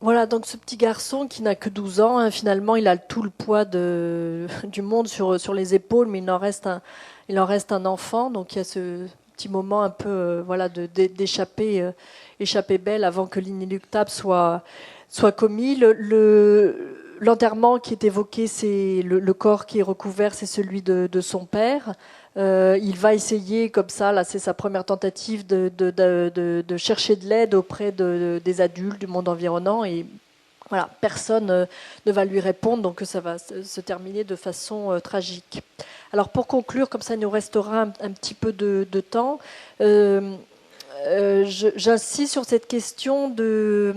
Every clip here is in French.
Voilà, donc ce petit garçon qui n'a que 12 ans, hein, finalement, il a tout le poids du monde sur les épaules, mais il en reste un enfant. Donc il y a ce petit moment un peu voilà, échapper belle avant que l'inéluctable soit commis. L'enterrement qui est évoqué, c'est le corps qui est recouvert, c'est celui de son père. Il va essayer comme ça, là c'est sa première tentative de chercher de l'aide auprès des adultes, du monde environnant, et voilà, personne ne va lui répondre, donc ça va se terminer de façon tragique. Alors pour conclure, comme ça il nous restera un petit peu de temps, euh, j'insiste sur cette question de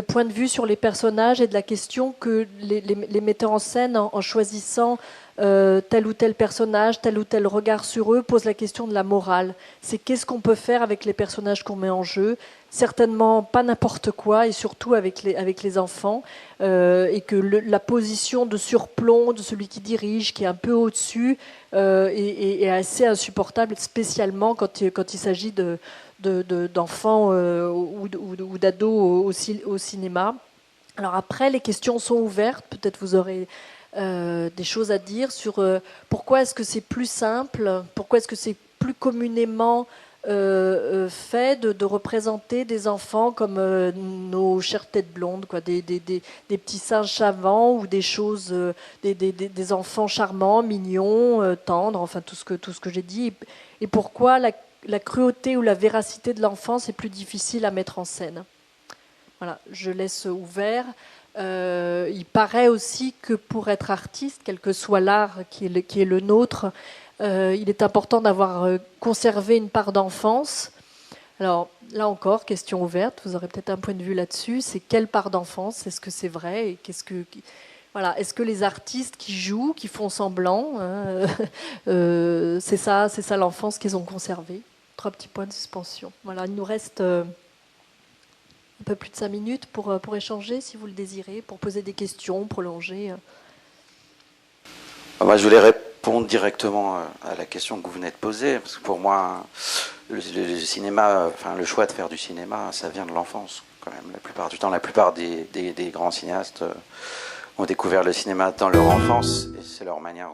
point de vue sur les personnages et de la question que les metteurs en scène, en choisissant tel ou tel personnage, tel ou tel regard sur eux, posent la question de la morale. C'est qu'est-ce qu'on peut faire avec les personnages qu'on met en jeu. Certainement pas n'importe quoi, et surtout avec les enfants, et que la position de surplomb de celui qui dirige, qui est un peu au-dessus, est assez insupportable, spécialement quand il s'agit d'enfants ou d'ados au cinéma. Alors après, les questions sont ouvertes. Peut-être vous aurez des choses à dire sur pourquoi est-ce que c'est plus simple, pourquoi est-ce que c'est plus communément fait de représenter des enfants comme nos chères têtes blondes, quoi, des petits singes savants ou des choses, des enfants charmants, mignons, tendres, enfin tout ce que j'ai dit. Et pourquoi la cruauté ou la véracité de l'enfance est plus difficile à mettre en scène. Voilà, je laisse ouvert. Il paraît aussi que pour être artiste, quel que soit l'art qui est le nôtre, il est important d'avoir conservé une part d'enfance. Alors là encore, question ouverte, vous aurez peut-être un point de vue là-dessus. C'est quelle part d'enfance? Est-ce que c'est vrai? Et voilà, est-ce que les artistes qui jouent, qui font semblant, hein, c'est ça l'enfance qu'ils ont conservée? Trois petits points de suspension. Voilà, il nous reste un peu plus de 5 minutes pour échanger, si vous le désirez, pour poser des questions, prolonger. Moi, je voulais répondre directement à la question que vous venez de poser, parce que pour moi, le cinéma, enfin le choix de faire du cinéma, ça vient de l'enfance, quand même. La plupart du temps, la plupart des grands cinéastes ont découvert le cinéma dans leur enfance, et c'est leur manière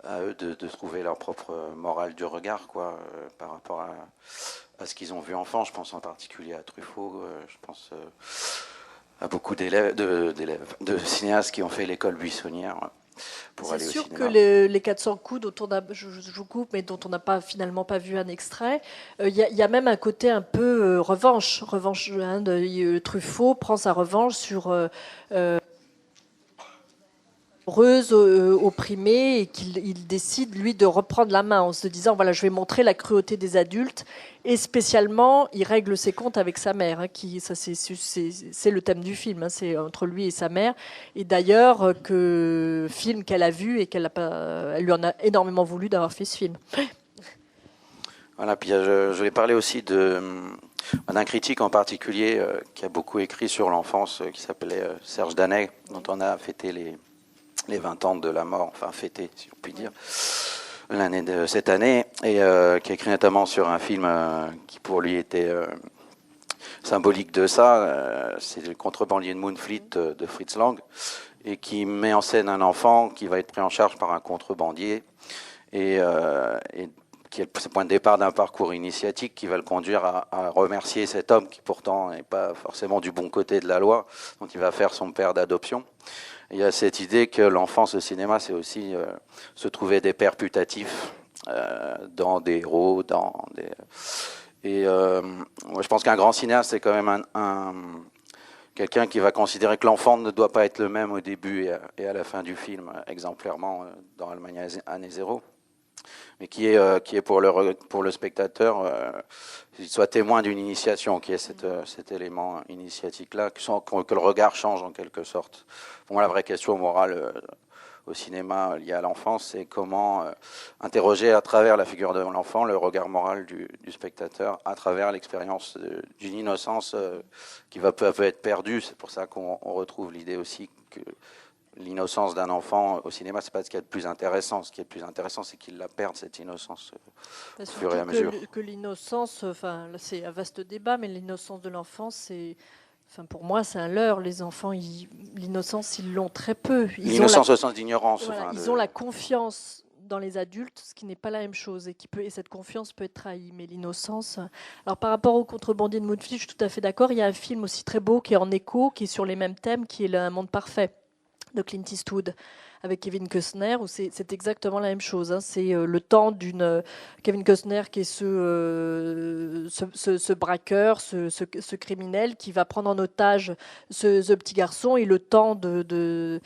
à eux de trouver leur propre morale du regard, quoi, par rapport à ce qu'ils ont vu enfant. Je pense en particulier à Truffaut, je pense à beaucoup de cinéastes qui ont fait l'école buissonnière pour C'est aller au sûr que cinéma. les 400 coups dont je vous coupe, mais dont on n'a pas finalement pas vu un extrait, y a même un côté un peu revanche hein, Truffaut prend sa revanche sur heureuse, opprimée, et qu'il décide, lui, de reprendre la main en se disant, voilà, je vais montrer la cruauté des adultes, et spécialement, il règle ses comptes avec sa mère, hein, ça c'est le thème du film, hein, c'est entre lui et sa mère, et d'ailleurs, film qu'elle a vu, et elle lui en a énormément voulu d'avoir fait ce film. Voilà, puis je vais parler aussi d'un critique en particulier qui a beaucoup écrit sur l'enfance, qui s'appelait Serge Danet, dont on a fêté les 20 ans de la mort, enfin fêté, si on peut dire, l'année de cette année, et qui a écrit notamment sur un film qui pour lui était symbolique de ça, c'est le Contrebandier de Moonfleet de Fritz Lang, et qui met en scène un enfant qui va être pris en charge par un contrebandier, et qui est le point de départ d'un parcours initiatique qui va le conduire à remercier cet homme qui pourtant n'est pas forcément du bon côté de la loi, dont il va faire son père d'adoption. Il y a cette idée que l'enfance au cinéma, c'est aussi se trouver des pères putatifs dans des héros, et moi, je pense qu'un grand cinéaste, c'est quand même quelqu'un qui va considérer que l'enfant ne doit pas être le même au début et à la fin du film, exemplairement dans Allemagne année zéro, mais qui est pour le spectateur, qu'il soit témoin d'une initiation, qui est cet élément initiatique-là, que le regard change en quelque sorte. Pour moi, la vraie question morale au cinéma liée à l'enfance, c'est comment interroger à travers la figure de l'enfant le regard moral du spectateur, à travers l'expérience d'une innocence qui va peu à peu être perdue. C'est pour ça qu'on retrouve l'idée aussi que l'innocence d'un enfant au cinéma, c'est pas ce qui est le plus intéressant. Ce qui est le plus intéressant, c'est qu'il la perde, cette innocence, au fur et Surtout à mesure. que l'innocence, enfin, là, c'est un vaste débat, mais l'innocence de l'enfance, Enfin, pour moi, c'est un leurre. Les enfants, l'innocence, ils l'ont très peu. L'innocence au sens d'ignorance. Voilà, ils ont la confiance dans les adultes, ce qui n'est pas la même chose, et cette confiance peut être trahie. Mais l'innocence... Alors, par rapport au contrebandier de Moonfleet, je suis tout à fait d'accord. Il y a un film aussi très beau qui est en écho, qui est sur les mêmes thèmes, qui est Un monde parfait, de Clint Eastwood, avec Kevin Costner, où c'est exactement la même chose. Hein. C'est le temps d'une... Kevin Costner qui est ce braqueur, ce criminel qui va prendre en otage ce petit garçon, et le temps de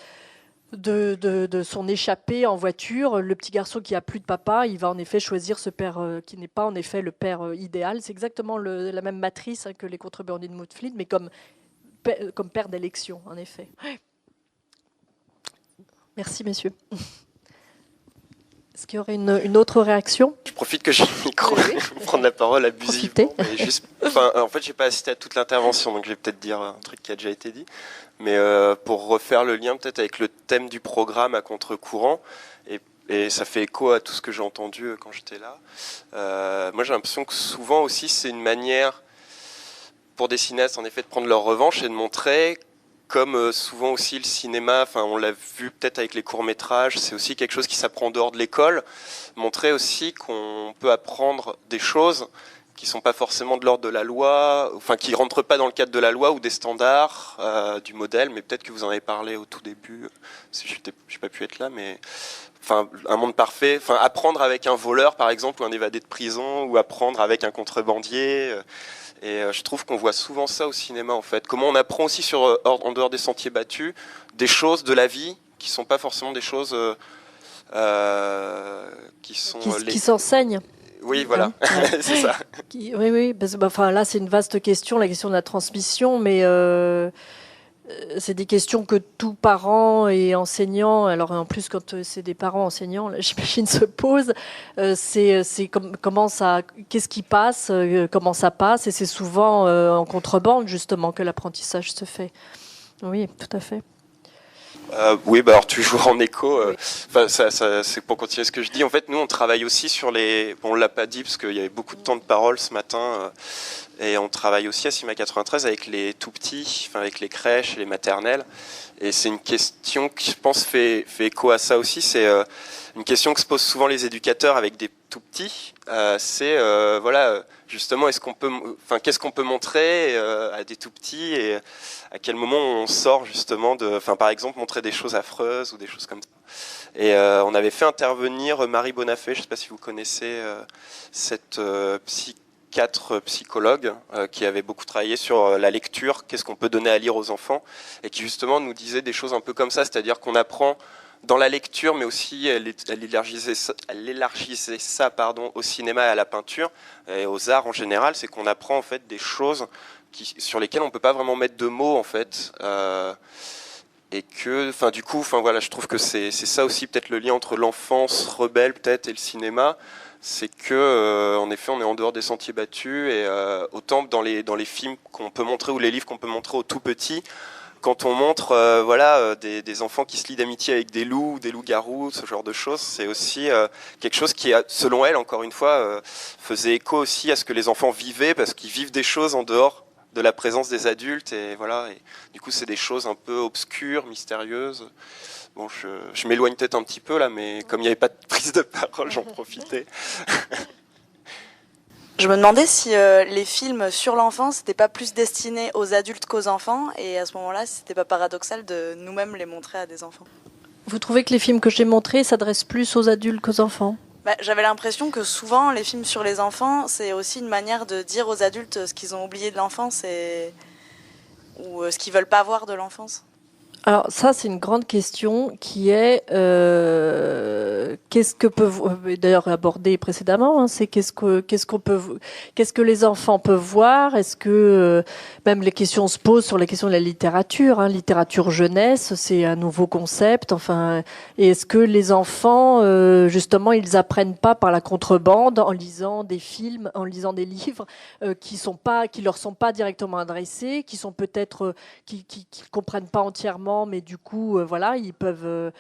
son échappée en voiture, le petit garçon qui a plus de papa, il va en effet choisir ce père qui n'est pas en effet le père idéal. C'est exactement la même matrice que les contrebandiers de Moonfleet, mais comme père d'élection, en effet. Merci, messieurs. Est-ce qu'il y aurait une autre réaction ? Je profite que j'ai le micro pour prendre la parole abusivement. En fait, j'ai pas assisté à toute l'intervention, donc je vais peut-être dire un truc qui a déjà été dit. Mais pour refaire le lien peut-être avec le thème du programme à contre-courant, et ça fait écho à tout ce que j'ai entendu quand j'étais là. Moi, j'ai l'impression que souvent aussi, c'est une manière pour des cinéastes, en effet, de prendre leur revanche et de montrer, comme souvent aussi le cinéma, enfin on l'a vu peut-être avec les courts-métrages, c'est aussi quelque chose qui s'apprend en dehors de l'école, montrer aussi qu'on peut apprendre des choses qui sont pas forcément de l'ordre de la loi, enfin qui rentrent pas dans le cadre de la loi ou des standards du modèle, mais peut-être que vous en avez parlé au tout début, si je n'ai pas pu être là, mais enfin un monde parfait, enfin apprendre avec un voleur par exemple ou un évadé de prison, ou apprendre avec un contrebandier. Et je trouve qu'on voit souvent ça au cinéma, en fait. Comment on apprend aussi en dehors des sentiers battus des choses de la vie qui sont pas forcément des choses qui s'enseignent. Oui, voilà, c'est ça. Oui, parce que, enfin, là, c'est une vaste question, la question de la transmission, mais c'est des questions que tout parent et enseignant, alors en plus quand c'est des parents enseignants, là, j'imagine, se posent, comment ça, qu'est-ce qui passe, comment ça passe, et c'est souvent en contrebande justement que l'apprentissage se fait. Oui, tout à fait. Oui, bah alors toujours en écho. Enfin, ça, c'est pour continuer ce que je dis. En fait, nous, on travaille aussi sur les. Bon, on l'a pas dit parce qu'il y avait beaucoup de temps de parole ce matin, et on travaille aussi à CIMA 93 avec les tout petits, enfin avec les crèches et les maternelles. Et c'est une question qui, je pense, fait écho à ça aussi. C'est une question que se posent souvent les éducateurs avec des tout petits. C'est voilà, justement, qu'est-ce qu'on peut montrer à des tout petits, et à quel moment on sort justement par exemple, montrer des choses affreuses ou des choses comme ça. Et on avait fait intervenir Marie Bonafé, je ne sais pas si vous connaissez cette psychologue qui avait beaucoup travaillé sur la lecture, qu'est-ce qu'on peut donner à lire aux enfants, et qui justement nous disait des choses un peu comme ça, c'est-à-dire qu'on apprend dans la lecture, mais aussi elle élargissait ça au cinéma et à la peinture et aux arts en général. C'est qu'on apprend en fait des choses sur lesquelles on peut pas vraiment mettre de mots en fait, et que, enfin du coup, enfin voilà, je trouve que c'est ça aussi peut-être le lien entre l'enfance rebelle peut-être et le cinéma. C'est que en effet, on est en dehors des sentiers battus, et autant dans les films qu'on peut montrer ou les livres qu'on peut montrer aux tout petits. Quand on montre des enfants qui se lient d'amitié avec des loups, des loups-garous, ce genre de choses, c'est aussi quelque chose qui, selon elle, encore une fois, faisait écho aussi à ce que les enfants vivaient, parce qu'ils vivent des choses en dehors de la présence des adultes, et voilà. Et du coup, c'est des choses un peu obscures, mystérieuses. Bon, je m'éloigne peut-être un petit peu là, mais comme il n'y avait pas de prise de parole, j'en profitais. Je me demandais si les films sur l'enfance n'étaient pas plus destinés aux adultes qu'aux enfants, et à ce moment-là, si c'était pas paradoxal de nous-mêmes les montrer à des enfants. Vous trouvez que les films que j'ai montrés s'adressent plus aux adultes qu'aux enfants ? J'avais l'impression que souvent, les films sur les enfants, c'est aussi une manière de dire aux adultes ce qu'ils ont oublié de l'enfance ou ce qu'ils veulent pas voir de l'enfance. Alors ça, c'est une grande question qui est qu'est-ce que d'ailleurs abordé précédemment, hein, c'est qu'est-ce que les enfants peuvent voir. Est-ce que même les questions se posent sur la question de la littérature, hein, littérature jeunesse, c'est un nouveau concept. Enfin, et est-ce que les enfants justement ils apprennent pas par la contrebande en lisant des films, en lisant des livres qui leur sont pas directement adressés, qui sont peut-être qui comprennent pas entièrement normalement, mais du coup, voilà, ils peuvent,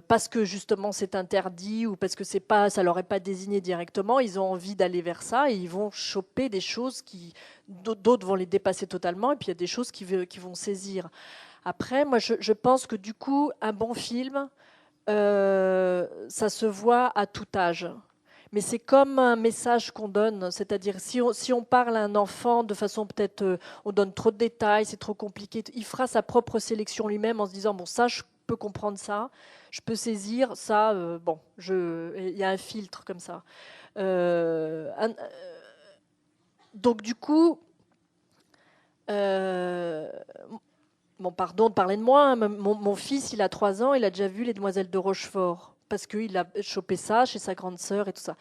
parce que justement c'est interdit ou parce que ça leur est pas désigné directement, ils ont envie d'aller vers ça et ils vont choper des choses qui, d'autres vont les dépasser totalement, et puis il y a des choses qui vont saisir. Après, moi, je pense que du coup, un bon film, ça se voit à tout âge. Mais c'est comme un message qu'on donne, c'est-à-dire si on parle à un enfant de façon peut-être, on donne trop de détails, c'est trop compliqué, il fera sa propre sélection lui-même en se disant, bon, ça, je peux comprendre ça, je peux saisir ça, bon, il y a un filtre comme ça. Donc du coup, bon, pardon de parler de moi, hein, mon fils, il a 3 ans, il a déjà vu Les Demoiselles de Rochefort, parce qu'il a chopé ça chez sa grande sœur et tout ça.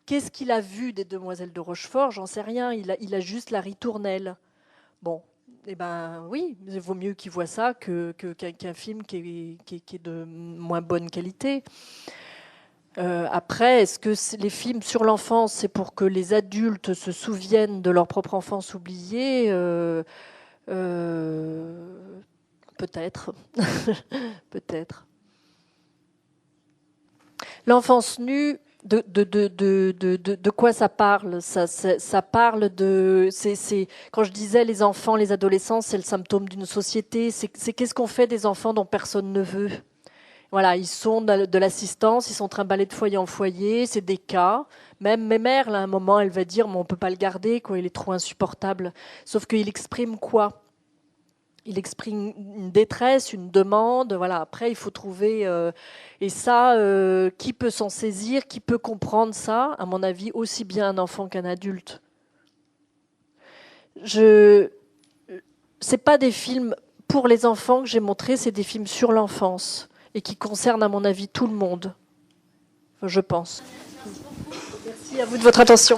Qu'est-ce qu'il a vu des Demoiselles de Rochefort? J'en sais rien, il a juste la ritournelle. Bon, eh ben oui, il vaut mieux qu'il voit ça qu'un film qui est de moins bonne qualité. Après, est-ce que les films sur l'enfance, c'est pour que les adultes se souviennent de leur propre enfance oubliée? Peut-être. Peut-être. L'enfance nue, de quoi ça parle? Ça parle de... quand je disais les enfants, les adolescents, c'est le symptôme d'une société. C'est qu'est-ce qu'on fait des enfants dont personne ne veut? Voilà, ils sont de l'assistance, ils sont trimballés de foyer en foyer, c'est des cas. Même mes mères, là, à un moment, elle va dire, mais on peut pas le garder, quoi, il est trop insupportable. Sauf qu'il exprime quoi? Il exprime une détresse, une demande. Voilà. Après, il faut trouver... et ça, qui peut s'en saisir? Qui peut comprendre ça? À mon avis, aussi bien un enfant qu'un adulte. C'est pas des films pour les enfants que j'ai montrés, c'est des films sur l'enfance et qui concernent, à mon avis, tout le monde. Je pense. Merci à vous de votre attention.